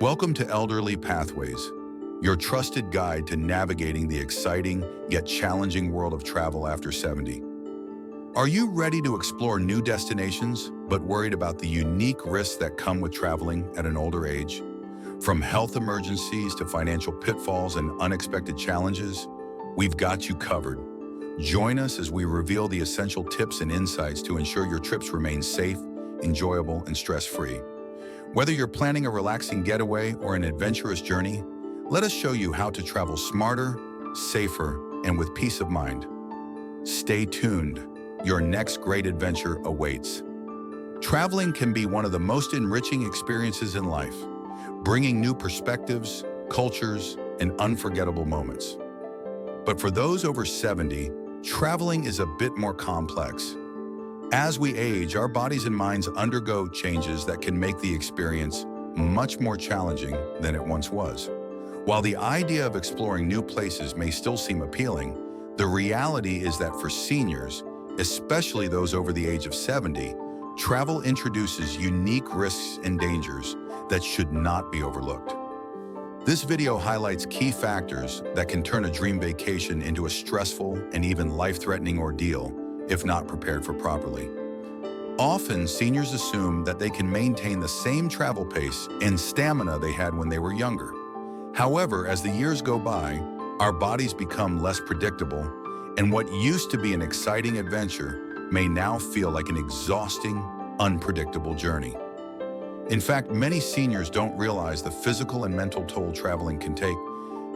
Welcome to Elderly Pathways, your trusted guide to navigating the exciting yet challenging world of travel after 70. Are you ready to explore new destinations, but worried about the unique risks that come with traveling at an older age? From health emergencies to financial pitfalls and unexpected challenges, we've got you covered. Join us as we reveal the essential tips and insights to ensure your trips remain safe, enjoyable, and stress-free. Whether you're planning a relaxing getaway or an adventurous journey, let us show you how to travel smarter, safer, and with peace of mind. Stay tuned. Your next great adventure awaits. Traveling can be one of the most enriching experiences in life, bringing new perspectives, cultures, and unforgettable moments. But for those over 70, traveling is a bit more complex. As we age, our bodies and minds undergo changes that can make the experience much more challenging than it once was. While the idea of exploring new places may still seem appealing, the reality is that for seniors, especially those over the age of 70, travel introduces unique risks and dangers that should not be overlooked. This video highlights key factors that can turn a dream vacation into a stressful and even life-threatening ordeal if not prepared for properly. Often, seniors assume that they can maintain the same travel pace and stamina they had when they were younger. However, as the years go by, our bodies become less predictable, and what used to be an exciting adventure may now feel like an exhausting, unpredictable journey. In fact, many seniors don't realize the physical and mental toll traveling can take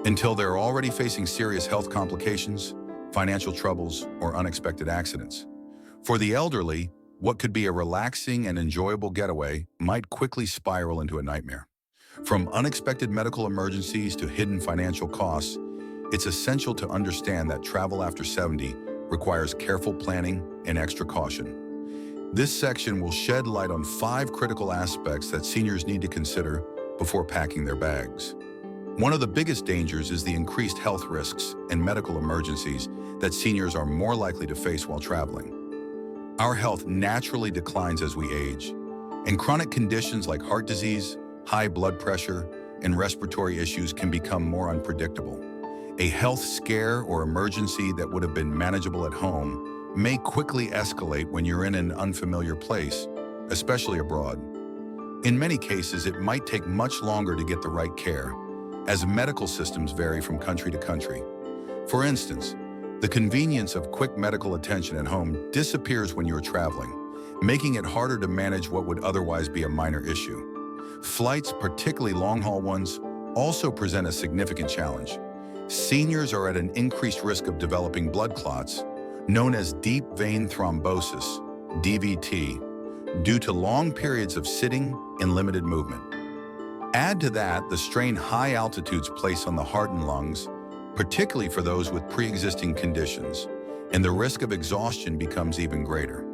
until they're already facing serious health complications, financial troubles, or unexpected accidents. For the elderly, what could be a relaxing and enjoyable getaway might quickly spiral into a nightmare. From unexpected medical emergencies to hidden financial costs, it's essential to understand that travel after 70 requires careful planning and extra caution. This section will shed light on 5 critical aspects that seniors need to consider before packing their bags. One of the biggest dangers is the increased health risks and medical emergencies that seniors are more likely to face while traveling. Our health naturally declines as we age, and chronic conditions like heart disease, high blood pressure, and respiratory issues can become more unpredictable. A health scare or emergency that would have been manageable at home may quickly escalate when you're in an unfamiliar place, especially abroad. In many cases, it might take much longer to get the right care, as medical systems vary from country to country. For instance, the convenience of quick medical attention at home disappears when you're traveling, making it harder to manage what would otherwise be a minor issue. Flights, particularly long-haul ones, also present a significant challenge. Seniors are at an increased risk of developing blood clots, known as deep vein thrombosis, DVT, due to long periods of sitting and limited movement. Add to that the strain high altitudes place on the heart and lungs, particularly for those with pre-existing conditions, and the risk of exhaustion becomes even greater.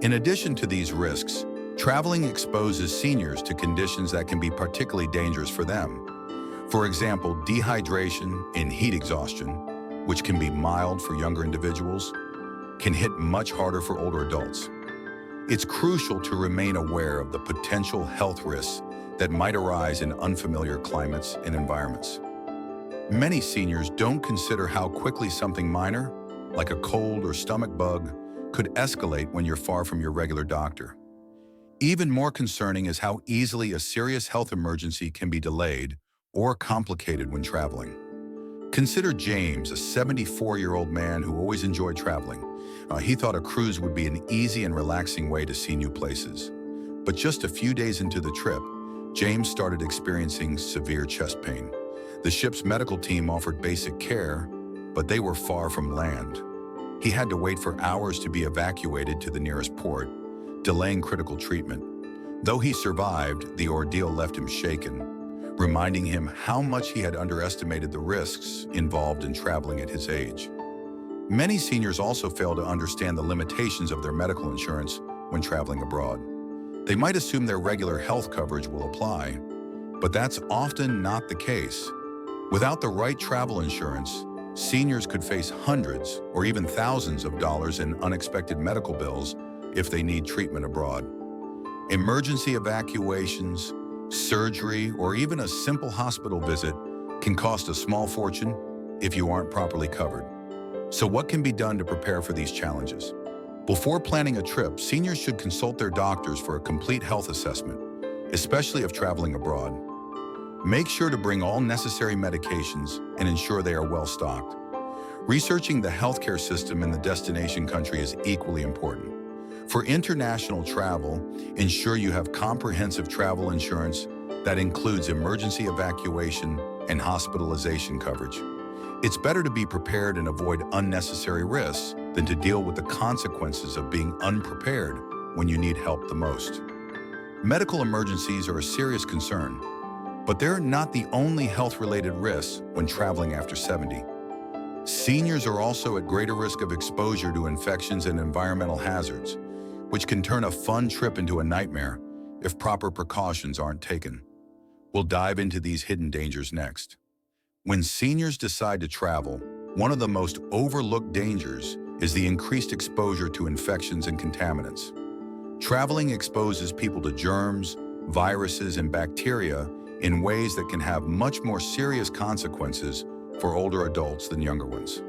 In addition to these risks, traveling exposes seniors to conditions that can be particularly dangerous for them. For example, dehydration and heat exhaustion, which can be mild for younger individuals, can hit much harder for older adults. It's crucial to remain aware of the potential health risks that might arise in unfamiliar climates and environments. Many seniors don't consider how quickly something minor, like a cold or stomach bug, could escalate when you're far from your regular doctor. Even more concerning is how easily a serious health emergency can be delayed or complicated when traveling. Consider James, a 74-year-old man who always enjoyed traveling. He thought a cruise would be an easy and relaxing way to see new places. But just a few days into the trip, James started experiencing severe chest pain. The ship's medical team offered basic care, but they were far from land. He had to wait for hours to be evacuated to the nearest port, delaying critical treatment. Though he survived, the ordeal left him shaken, reminding him how much he had underestimated the risks involved in traveling at his age. Many seniors also fail to understand the limitations of their medical insurance when traveling abroad. They might assume their regular health coverage will apply, but that's often not the case. Without the right travel insurance, seniors could face hundreds or even thousands of dollars in unexpected medical bills if they need treatment abroad. Emergency evacuations, Surgery, or even a simple hospital visit can cost a small fortune if you aren't properly covered. So what can be done to prepare for these challenges? Before planning a trip, seniors should consult their doctors for a complete health assessment, especially if traveling abroad. Make sure to bring all necessary medications and ensure they are well stocked. Researching the healthcare system in the destination country is equally important. For international travel, ensure you have comprehensive travel insurance that includes emergency evacuation and hospitalization coverage. It's better to be prepared and avoid unnecessary risks than to deal with the consequences of being unprepared when you need help the most. Medical emergencies are a serious concern, but they're not the only health-related risks when traveling after 70. Seniors are also at greater risk of exposure to infections and environmental hazards, which can turn a fun trip into a nightmare if proper precautions aren't taken. We'll dive into these hidden dangers next. When seniors decide to travel, one of the most overlooked dangers is the increased exposure to infections and contaminants. Traveling exposes people to germs, viruses, and bacteria in ways that can have much more serious consequences for older adults than younger ones.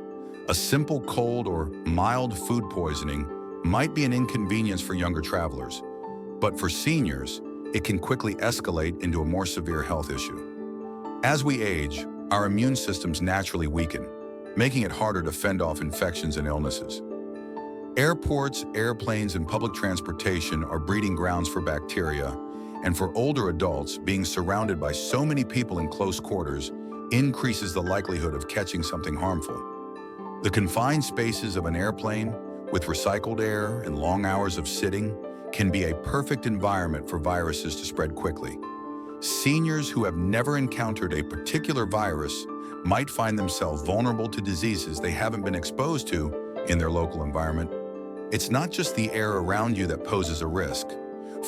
A simple cold or mild food poisoning might be an inconvenience for younger travelers, but for seniors, it can quickly escalate into a more severe health issue. As we age, our immune systems naturally weaken, making it harder to fend off infections and illnesses. Airports, airplanes, and public transportation are breeding grounds for bacteria, and for older adults, being surrounded by so many people in close quarters increases the likelihood of catching something harmful. The confined spaces of an airplane, with recycled air and long hours of sitting, can be a perfect environment for viruses to spread quickly. Seniors who have never encountered a particular virus might find themselves vulnerable to diseases they haven't been exposed to in their local environment. It's not just the air around you that poses a risk.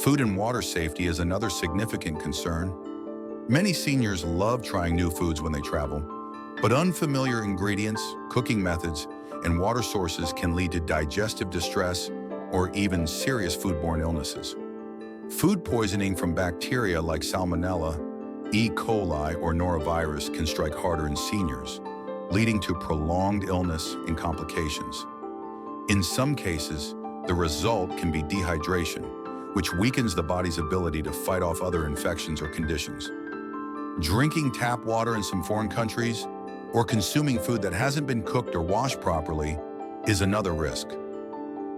Food and water safety is another significant concern. Many seniors love trying new foods when they travel, but unfamiliar ingredients, cooking methods, and water sources can lead to digestive distress or even serious foodborne illnesses. Food poisoning from bacteria like Salmonella, E. coli, or norovirus can strike harder in seniors, leading to prolonged illness and complications. In some cases, the result can be dehydration, which weakens the body's ability to fight off other infections or conditions. Drinking tap water in some foreign countries or consuming food that hasn't been cooked or washed properly is another risk.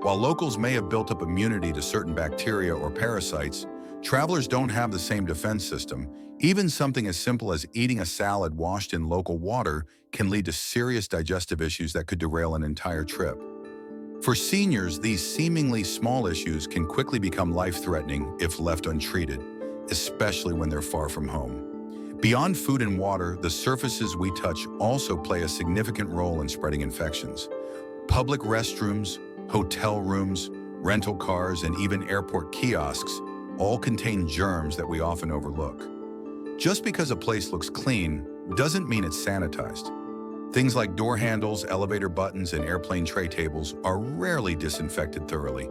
While locals may have built up immunity to certain bacteria or parasites, travelers don't have the same defense system. Even something as simple as eating a salad washed in local water can lead to serious digestive issues that could derail an entire trip. For seniors, these seemingly small issues can quickly become life-threatening if left untreated, especially when they're far from home. Beyond food and water, the surfaces we touch also play a significant role in spreading infections. Public restrooms, hotel rooms, rental cars, and even airport kiosks all contain germs that we often overlook. Just because a place looks clean doesn't mean it's sanitized. Things like door handles, elevator buttons, and airplane tray tables are rarely disinfected thoroughly.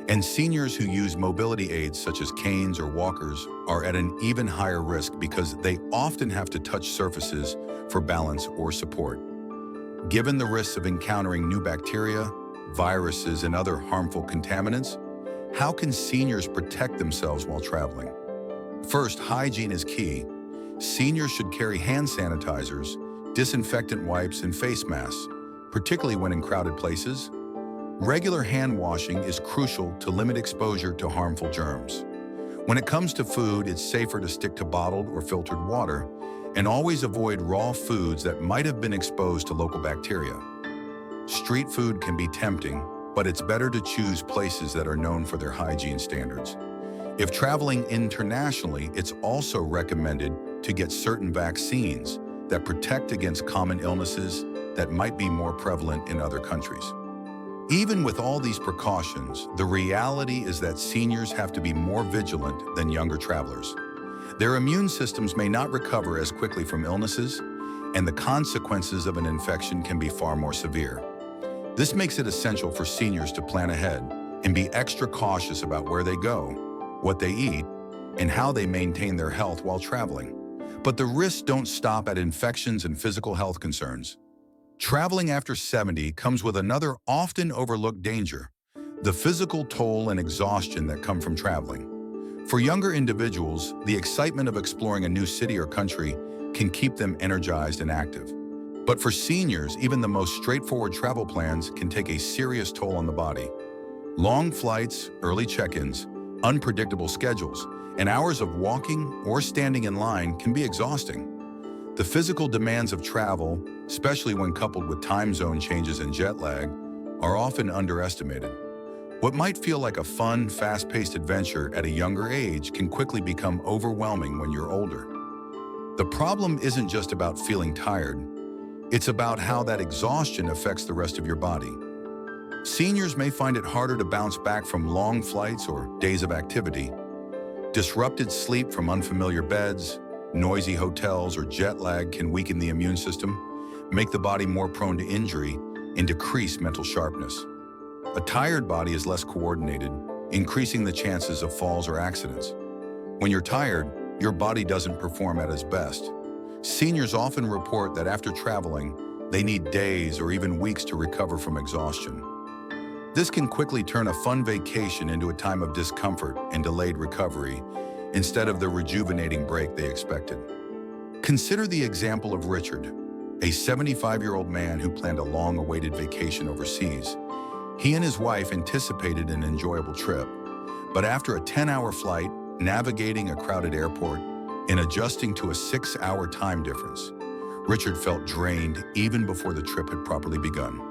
And seniors who use mobility aids such as canes or walkers are at an even higher risk because they often have to touch surfaces for balance or support. Given the risks of encountering new bacteria, viruses, and other harmful contaminants, how can seniors protect themselves while traveling? First, hygiene is key. Seniors should carry hand sanitizers, disinfectant wipes, and face masks, particularly when in crowded places. Regular hand washing is crucial to limit exposure to harmful germs. When it comes to food, it's safer to stick to bottled or filtered water, and always avoid raw foods that might have been exposed to local bacteria. Street food can be tempting, but it's better to choose places that are known for their hygiene standards. If traveling internationally, it's also recommended to get certain vaccines that protect against common illnesses that might be more prevalent in other countries. Even with all these precautions, the reality is that seniors have to be more vigilant than younger travelers. Their immune systems may not recover as quickly from illnesses, and the consequences of an infection can be far more severe. This makes it essential for seniors to plan ahead and be extra cautious about where they go, what they eat, and how they maintain their health while traveling. But the risks don't stop at infections and physical health concerns. Traveling after 70 comes with another often overlooked danger: the physical toll and exhaustion that come from traveling. For younger individuals, the excitement of exploring a new city or country can keep them energized and active. But for seniors, even the most straightforward travel plans can take a serious toll on the body. Long flights, early check-ins, unpredictable schedules, and hours of walking or standing in line can be exhausting. The physical demands of travel, especially when coupled with time zone changes and jet lag, are often underestimated. What might feel like a fun, fast-paced adventure at a younger age can quickly become overwhelming when you're older. The problem isn't just about feeling tired. It's about how that exhaustion affects the rest of your body. Seniors may find it harder to bounce back from long flights or days of activity. Disrupted sleep from unfamiliar beds, noisy hotels, or jet lag can weaken the immune system, make the body more prone to injury, and decrease mental sharpness. A tired body is less coordinated, increasing the chances of falls or accidents. When you're tired, your body doesn't perform at its best. Seniors often report that after traveling, they need days or even weeks to recover from exhaustion. This can quickly turn a fun vacation into a time of discomfort and delayed recovery, instead of the rejuvenating break they expected. Consider the example of Richard, a 75-year-old man who planned a long-awaited vacation overseas. He and his wife anticipated an enjoyable trip, but after a 10-hour flight, navigating a crowded airport, and adjusting to a 6-hour time difference, Richard felt drained even before the trip had properly begun.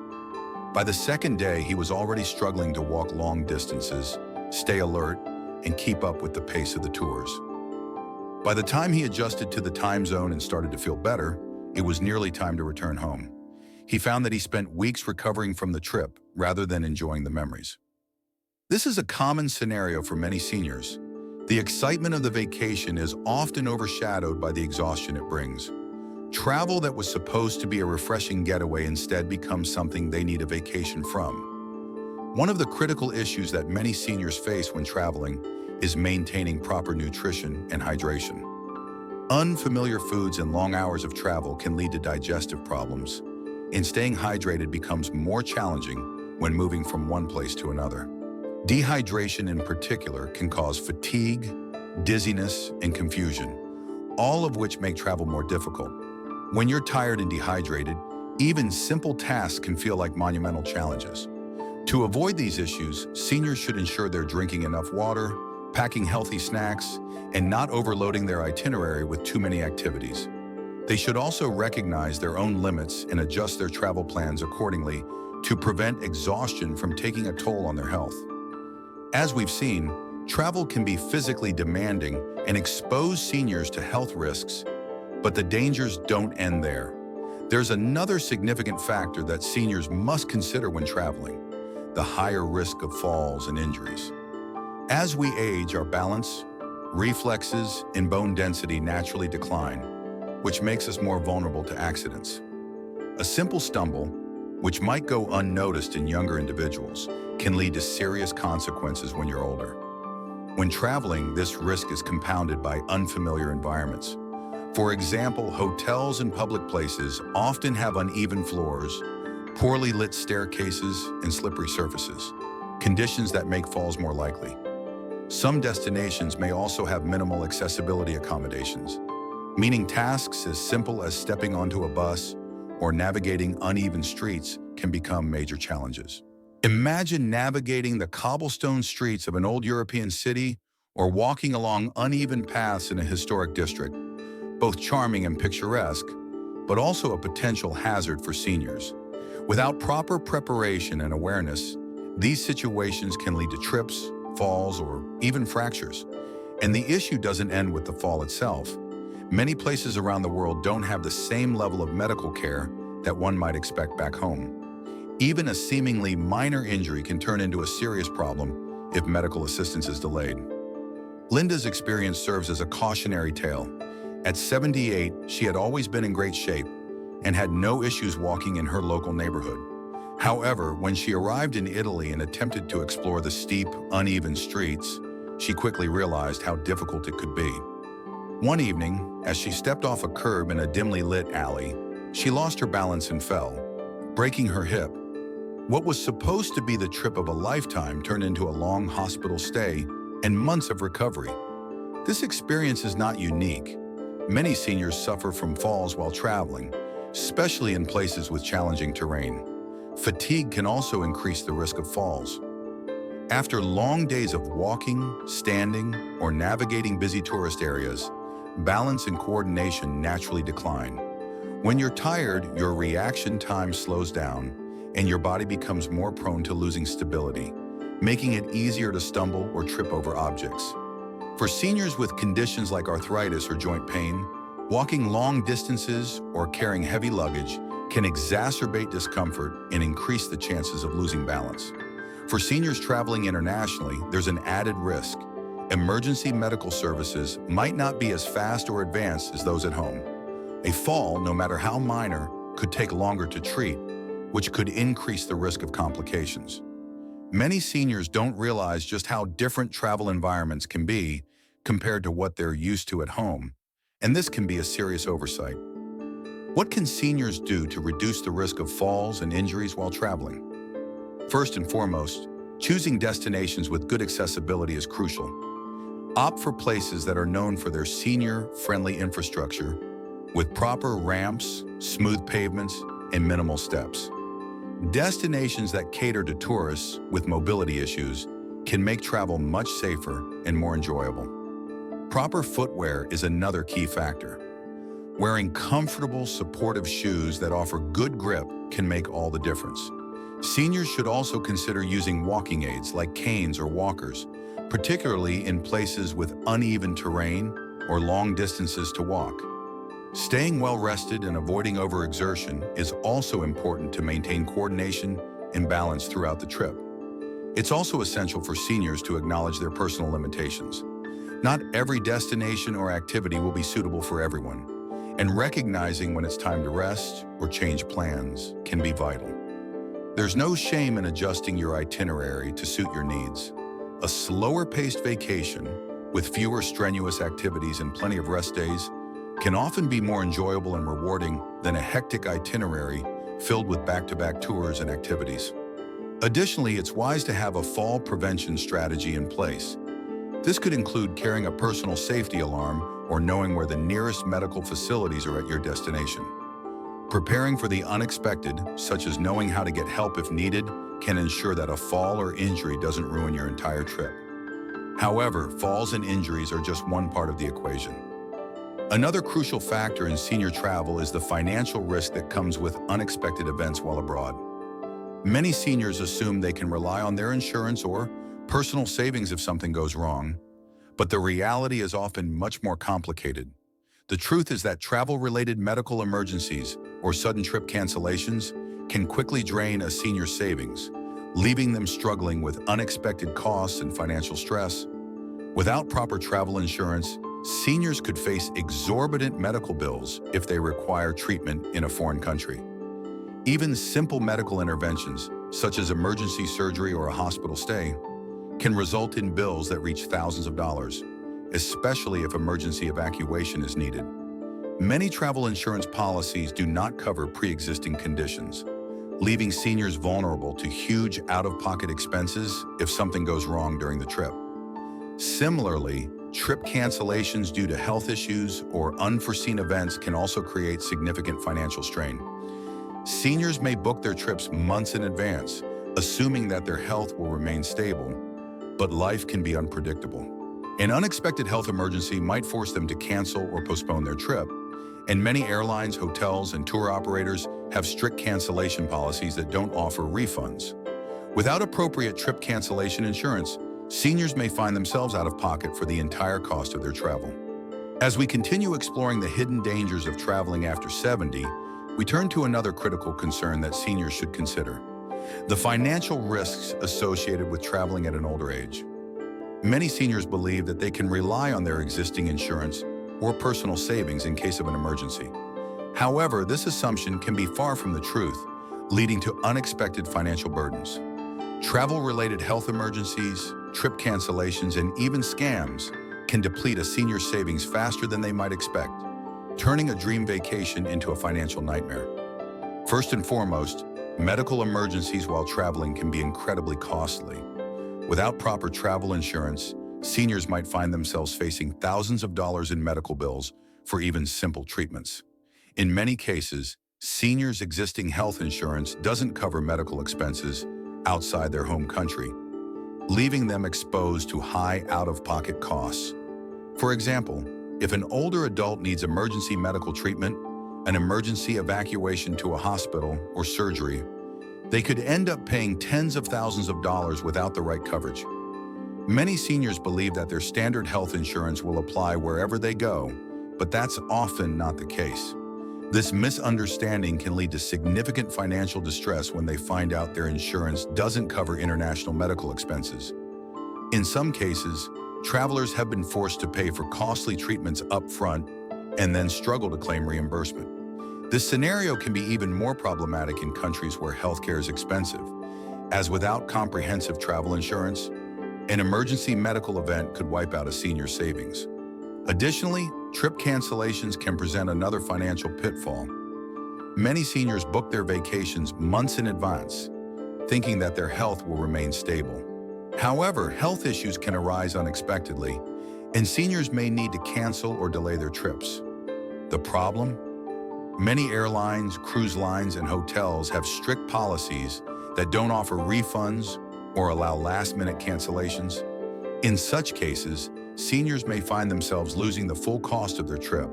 By the second day, he was already struggling to walk long distances, stay alert, and keep up with the pace of the tours. By the time he adjusted to the time zone and started to feel better, it was nearly time to return home. He found that he spent weeks recovering from the trip rather than enjoying the memories. This is a common scenario for many seniors. The excitement of the vacation is often overshadowed by the exhaustion it brings. Travel that was supposed to be a refreshing getaway instead becomes something they need a vacation from. One of the critical issues that many seniors face when traveling is maintaining proper nutrition and hydration. Unfamiliar foods and long hours of travel can lead to digestive problems, and staying hydrated becomes more challenging when moving from one place to another. Dehydration in particular can cause fatigue, dizziness, and confusion, all of which make travel more difficult. When you're tired and dehydrated, even simple tasks can feel like monumental challenges. To avoid these issues, seniors should ensure they're drinking enough water, packing healthy snacks, and not overloading their itinerary with too many activities. They should also recognize their own limits and adjust their travel plans accordingly to prevent exhaustion from taking a toll on their health. As we've seen, travel can be physically demanding and expose seniors to health risks, but the dangers don't end there. There's another significant factor that seniors must consider when traveling: the higher risk of falls and injuries. As we age, our balance, reflexes, and bone density naturally decline, which makes us more vulnerable to accidents. A simple stumble, which might go unnoticed in younger individuals, can lead to serious consequences when you're older. When traveling, this risk is compounded by unfamiliar environments. For example, hotels and public places often have uneven floors, poorly lit staircases, and slippery surfaces, conditions that make falls more likely. Some destinations may also have minimal accessibility accommodations, meaning tasks as simple as stepping onto a bus or navigating uneven streets can become major challenges. Imagine navigating the cobblestone streets of an old European city or walking along uneven paths in a historic district, both charming and picturesque, but also a potential hazard for seniors. Without proper preparation and awareness, these situations can lead to trips, falls, or even fractures. And the issue doesn't end with the fall itself. Many places around the world don't have the same level of medical care that one might expect back home. Even a seemingly minor injury can turn into a serious problem if medical assistance is delayed. Linda's experience serves as a cautionary tale. At 78, she had always been in great shape and had no issues walking in her local neighborhood. However, when she arrived in Italy and attempted to explore the steep, uneven streets, she quickly realized how difficult it could be. One evening, as she stepped off a curb in a dimly lit alley, she lost her balance and fell, breaking her hip. What was supposed to be the trip of a lifetime turned into a long hospital stay and months of recovery. This experience is not unique. Many seniors suffer from falls while traveling, especially in places with challenging terrain. Fatigue can also increase the risk of falls. After long days of walking, standing, or navigating busy tourist areas, balance and coordination naturally decline. When you're tired, your reaction time slows down, and your body becomes more prone to losing stability, making it easier to stumble or trip over objects. For seniors with conditions like arthritis or joint pain, walking long distances or carrying heavy luggage can exacerbate discomfort and increase the chances of losing balance. For seniors traveling internationally, there's an added risk. Emergency medical services might not be as fast or advanced as those at home. A fall, no matter how minor, could take longer to treat, which could increase the risk of complications. Many seniors don't realize just how different travel environments can be compared to what they're used to at home, and this can be a serious oversight. What can seniors do to reduce the risk of falls and injuries while traveling? First and foremost, choosing destinations with good accessibility is crucial. Opt for places that are known for their senior-friendly infrastructure, with proper ramps, smooth pavements, and minimal steps. Destinations that cater to tourists with mobility issues can make travel much safer and more enjoyable. Proper footwear is another key factor. Wearing comfortable, supportive shoes that offer good grip can make all the difference. Seniors should also consider using walking aids like canes or walkers, particularly in places with uneven terrain or long distances to walk. Staying well-rested and avoiding overexertion is also important to maintain coordination and balance throughout the trip. It's also essential for seniors to acknowledge their personal limitations. Not every destination or activity will be suitable for everyone, and recognizing when it's time to rest or change plans can be vital. There's no shame in adjusting your itinerary to suit your needs. A slower-paced vacation with fewer strenuous activities and plenty of rest days can often be more enjoyable and rewarding than a hectic itinerary filled with back-to-back tours and activities. Additionally, it's wise to have a fall prevention strategy in place. This could include carrying a personal safety alarm or knowing where the nearest medical facilities are at your destination. Preparing for the unexpected, such as knowing how to get help if needed, can ensure that a fall or injury doesn't ruin your entire trip. However, falls and injuries are just one part of the equation. Another crucial factor in senior travel is the financial risk that comes with unexpected events while abroad. Many seniors assume they can rely on their insurance or personal savings if something goes wrong, but the reality is often much more complicated. The truth is that travel-related medical emergencies or sudden trip cancellations can quickly drain a senior's savings, leaving them struggling with unexpected costs and financial stress. Without proper travel insurance, seniors could face exorbitant medical bills if they require treatment in a foreign country. Even simple medical interventions, such as emergency surgery or a hospital stay, can result in bills that reach thousands of dollars, especially if emergency evacuation is needed. Many travel insurance policies do not cover pre-existing conditions, leaving seniors vulnerable to huge out-of-pocket expenses if something goes wrong during the trip. Similarly, trip cancellations due to health issues or unforeseen events can also create significant financial strain. Seniors may book their trips months in advance, assuming that their health will remain stable, but life can be unpredictable. An unexpected health emergency might force them to cancel or postpone their trip, and many airlines, hotels, and tour operators have strict cancellation policies that don't offer refunds. Without appropriate trip cancellation insurance, seniors may find themselves out of pocket for the entire cost of their travel. As we continue exploring the hidden dangers of traveling after 70, we turn to another critical concern that seniors should consider: the financial risks associated with traveling at an older age. Many seniors believe that they can rely on their existing insurance or personal savings in case of an emergency. However, this assumption can be far from the truth, leading to unexpected financial burdens. Travel-related health emergencies, trip cancellations, and even scams can deplete a senior's savings faster than they might expect, turning a dream vacation into a financial nightmare. First and foremost, medical emergencies while traveling can be incredibly costly. Without proper travel insurance, seniors might find themselves facing thousands of dollars in medical bills for even simple treatments. In many cases, seniors' existing health insurance doesn't cover medical expenses outside their home country, leaving them exposed to high out-of-pocket costs. For example, if an older adult needs emergency medical treatment, an emergency evacuation to a hospital, or surgery, they could end up paying tens of thousands of dollars without the right coverage. Many seniors believe that their standard health insurance will apply wherever they go, but that's often not the case. This misunderstanding can lead to significant financial distress when they find out their insurance doesn't cover international medical expenses. In some cases, travelers have been forced to pay for costly treatments up front and then struggle to claim reimbursement. This scenario can be even more problematic in countries where healthcare is expensive, as without comprehensive travel insurance, an emergency medical event could wipe out a senior's savings. Additionally, trip cancellations can present another financial pitfall. Many seniors book their vacations months in advance, thinking that their health will remain stable. However, health issues can arise unexpectedly, and seniors may need to cancel or delay their trips. The problem? Many airlines, cruise lines, and hotels have strict policies that don't offer refunds or allow last-minute cancellations. In such cases, seniors may find themselves losing the full cost of their trip,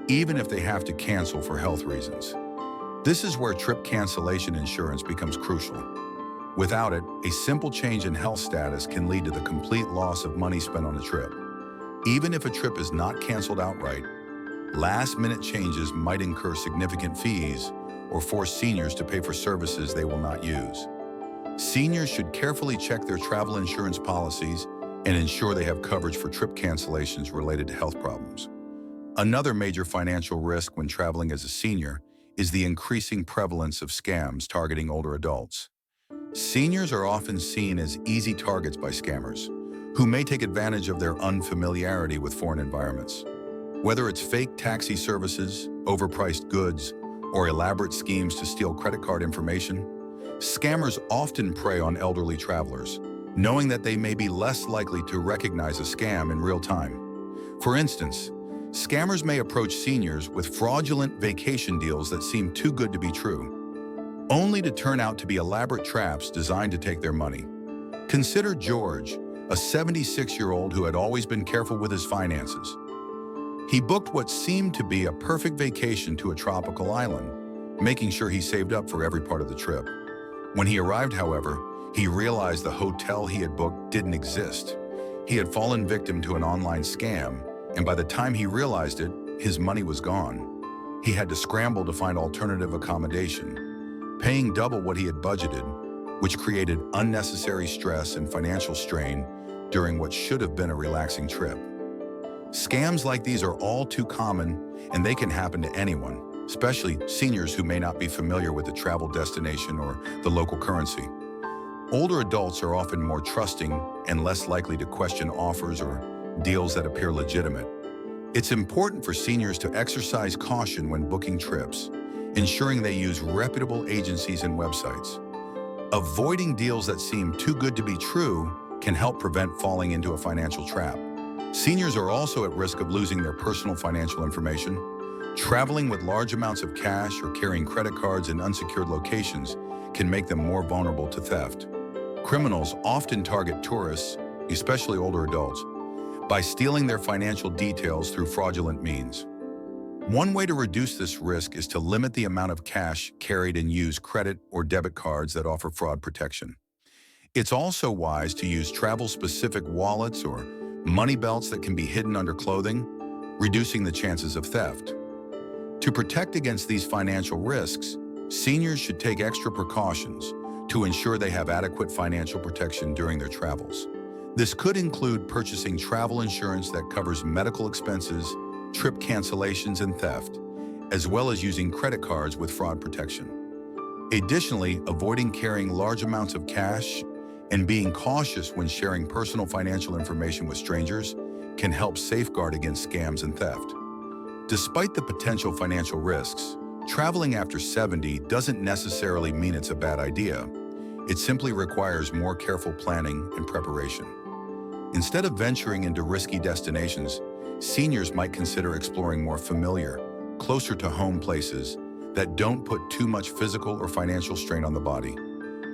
even if they have to cancel for health reasons. This is where trip cancellation insurance becomes crucial. Without it, a simple change in health status can lead to the complete loss of money spent on a trip. Even if a trip is not canceled outright, last-minute changes might incur significant fees or force seniors to pay for services they will not use. Seniors should carefully check their travel insurance policies and ensure they have coverage for trip cancellations related to health problems. Another major financial risk when traveling as a senior is the increasing prevalence of scams targeting older adults. Seniors are often seen as easy targets by scammers, who may take advantage of their unfamiliarity with foreign environments. Whether it's fake taxi services, overpriced goods, or elaborate schemes to steal credit card information, scammers often prey on elderly travelers, knowing that they may be less likely to recognize a scam in real time. For instance, scammers may approach seniors with fraudulent vacation deals that seem too good to be true, only to turn out to be elaborate traps designed to take their money. Consider George, a 76-year-old who had always been careful with his finances. He booked what seemed to be a perfect vacation to a tropical island, making sure he saved up for every part of the trip. When he arrived, however, he realized the hotel he had booked didn't exist. He had fallen victim to an online scam, and by the time he realized it, his money was gone. He had to scramble to find alternative accommodation, paying double what he had budgeted, which created unnecessary stress and financial strain during what should have been a relaxing trip. Scams like these are all too common, and they can happen to anyone, especially seniors who may not be familiar with the travel destination or the local currency. Older adults are often more trusting and less likely to question offers or deals that appear legitimate. It's important for seniors to exercise caution when booking trips, ensuring they use reputable agencies and websites. Avoiding deals that seem too good to be true can help prevent falling into a financial trap. Seniors are also at risk of losing their personal financial information. Traveling with large amounts of cash or carrying credit cards in unsecured locations can make them more vulnerable to theft. Criminals often target tourists, especially older adults, by stealing their financial details through fraudulent means. One way to reduce this risk is to limit the amount of cash carried and use credit or debit cards that offer fraud protection. It's also wise to use travel-specific wallets or money belts that can be hidden under clothing, reducing the chances of theft. To protect against these financial risks, seniors should take extra precautions to ensure they have adequate financial protection during their travels. This could include purchasing travel insurance that covers medical expenses, trip cancellations, and theft, as well as using credit cards with fraud protection. Additionally, avoiding carrying large amounts of cash And being cautious when sharing personal financial information with strangers can help safeguard against scams and theft. Despite the potential financial risks, traveling after 70 doesn't necessarily mean it's a bad idea. It simply requires more careful planning and preparation. Instead of venturing into risky destinations, seniors might consider exploring more familiar, closer to home places that don't put too much physical or financial strain on the body.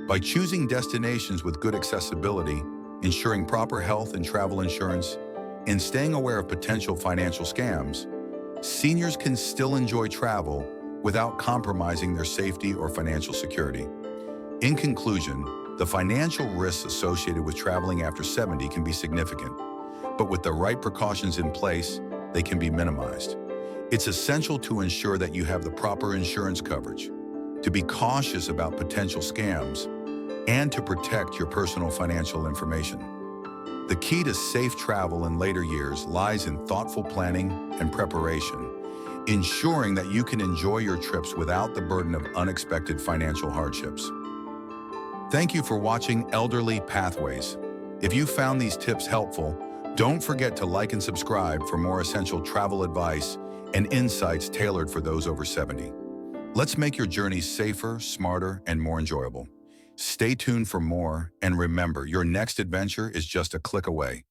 By choosing destinations with good accessibility, ensuring proper health and travel insurance, and staying aware of potential financial scams, seniors can still enjoy travel without compromising their safety or financial security. In conclusion, the financial risks associated with traveling after 70 can be significant, but with the right precautions in place, they can be minimized. It's essential to ensure that you have the proper insurance coverage, to be cautious about potential scams, and to protect your personal financial information. The key to safe travel in later years lies in thoughtful planning and preparation, ensuring that you can enjoy your trips without the burden of unexpected financial hardships. Thank you for watching Elderly Pathways. If you found these tips helpful, don't forget to like and subscribe for more essential travel advice and insights tailored for those over 70. Let's make your journeys safer, smarter, and more enjoyable. Stay tuned for more, and remember, your next adventure is just a click away.